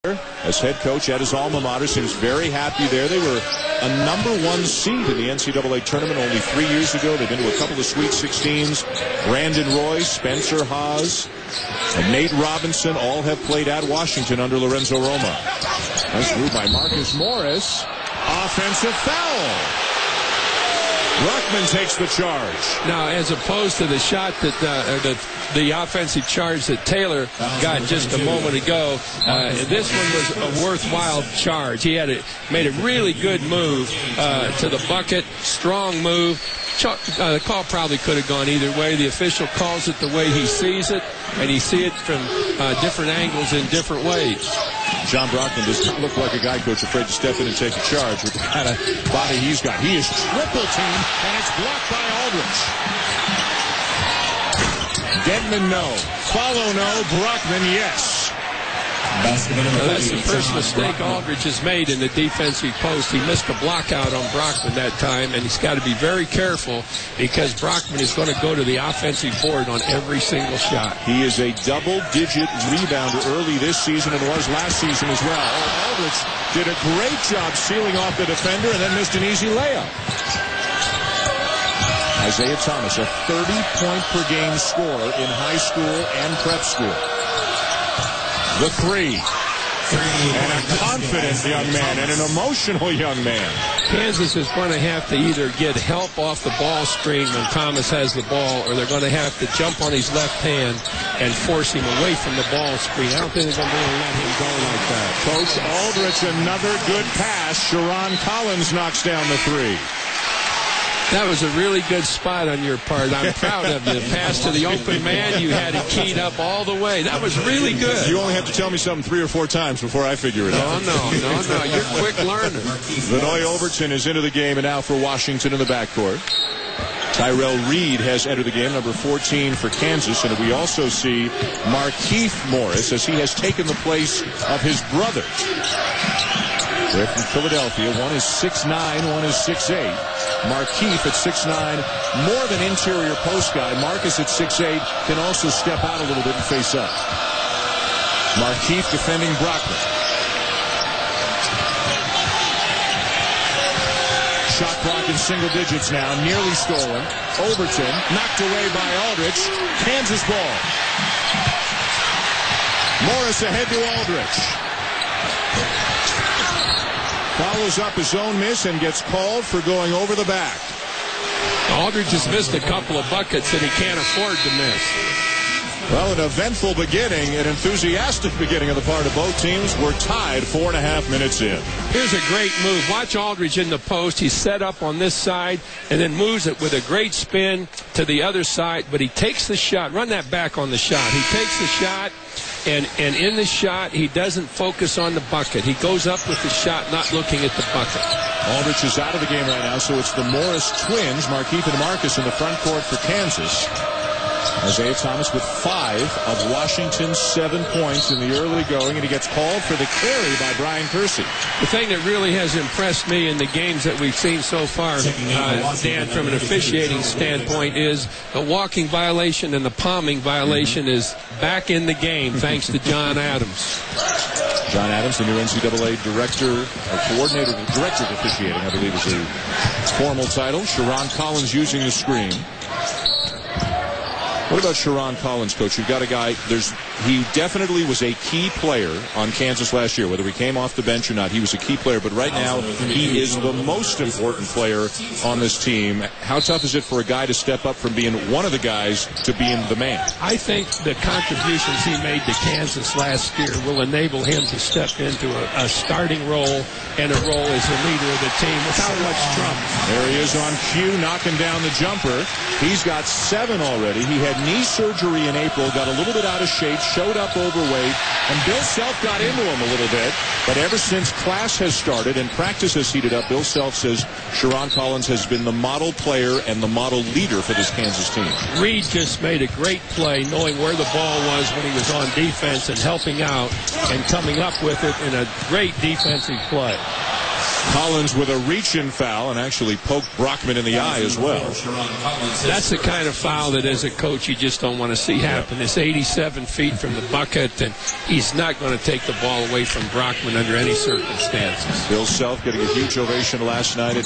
as head coach at his alma mater. Seems very happy there. They were a #1 seed in the NCAA tournament only 3 years ago. They've been to a couple of Sweet 16s. Brandon Roy, Spencer Haas, and Nate Robinson all have played at Washington under Lorenzo Roma. Nice move by Marcus Morris. Offensive foul. Brockman takes the charge. Now, as opposed to the shot that the offensive charge that Taylor got just a moment ago, this one was a worthwhile charge. He made a really good move to the bucket, strong move. The call probably could have gone either way. The official calls it the way he sees it, and he sees it from different angles in different ways. John Brockman does not look like a guy, coach, afraid to step in and take a charge with the kind of body he's got. He is triple teamed, and it's blocked by Aldridge. Denman, no. Follow, no. Brockman, yes. That's the first mistake Aldridge has made in the defensive post. He missed a block out on Brockman that time, and he's got to be very careful because Brockman is going to go to the offensive board on every single shot. He is a double-digit rebounder early this season and was last season as well. Aldridge did a great job sealing off the defender and then missed an easy layup. Isaiah Thomas, a 30-point-per-game scorer in high school and prep school. The three. And a confident young man and an emotional young man. Kansas is going to have to either get help off the ball screen when Thomas has the ball, or they're going to have to jump on his left hand and force him away from the ball screen. I don't think they're going to be able to let him go like that. Coach Aldridge, another good pass. Sharon Collins knocks down the three. That was a really good spot on your part. I'm proud of you. The pass to the open man, you had it keyed up all the way. That was really good. You only have to tell me something 3 or 4 times before I figure it out. No. You're a quick learner. Vinoy Overton is into the game and now for Washington in the backcourt. Tyrell Reed has entered the game, number 14 for Kansas. And we also see Markieff Morris as he has taken the place of his brother. They're from Philadelphia. One is 6'9", one is 6'8". Markieff at 6'9", more of an interior post guy. Marcus at 6'8", can also step out a little bit and face up. Markieff defending Brockman. Shot clock in single digits now, nearly stolen. Overton knocked away by Aldridge. Kansas ball. Morris ahead to Aldridge. Follows up his own miss and gets called for going over the back. Aldridge has missed a couple of buckets that he can't afford to miss. Well, an eventful beginning, an enthusiastic beginning on the part of both teams. We're tied 4.5 minutes in. Here's a great move. Watch Aldridge in the post. He's set up on this side and then moves it with a great spin to the other side, but he takes the shot. Run that back on the shot. He takes the shot. And in the shot, he doesn't focus on the bucket. He goes up with the shot, not looking at the bucket. Aldridge is out of the game right now, so it's the Morris twins, Markieff and Marcus, in the front court for Kansas. Isaiah Thomas with 5 of Washington's 7 points in the early going, and he gets called for the carry by Brian Kersey. The thing that really has impressed me in the games that we've seen so far, Dan, from an officiating standpoint, is the walking violation and the palming violation is back in the game, thanks to John Adams. John Adams, the new NCAA director, or coordinator, director of officiating, I believe is the formal title. Sharon Collins using the screen. What about Sharon Collins, Coach? You've got a guy, he definitely was a key player on Kansas last year. Whether he came off the bench or not, he was a key player. But right now, he is the most important player on this team. How tough is it for a guy to step up from being one of the guys to being the man? I think the contributions he made to Kansas last year will enable him to step into a starting role and a role as the leader of the team without much trouble. There he is on cue, knocking down the jumper. He's got 7 already. He had knee surgery in April, got a little bit out of shape, showed up overweight, and Bill Self got into him a little bit. But ever since class has started and practice has heated up, Bill Self says Sharon Collins has been the model player and the model leader for this Kansas team. Reed just made a great play, knowing where the ball was when he was on defense and helping out and coming up with it in a great defensive play. Collins with a reach-in foul and actually poked Brockman in the eye as well. That's the kind of foul that as a coach you just don't want to see happen. It's 87 feet from the bucket, and he's not going to take the ball away from Brockman under any circumstances. Bill Self getting a huge ovation last night at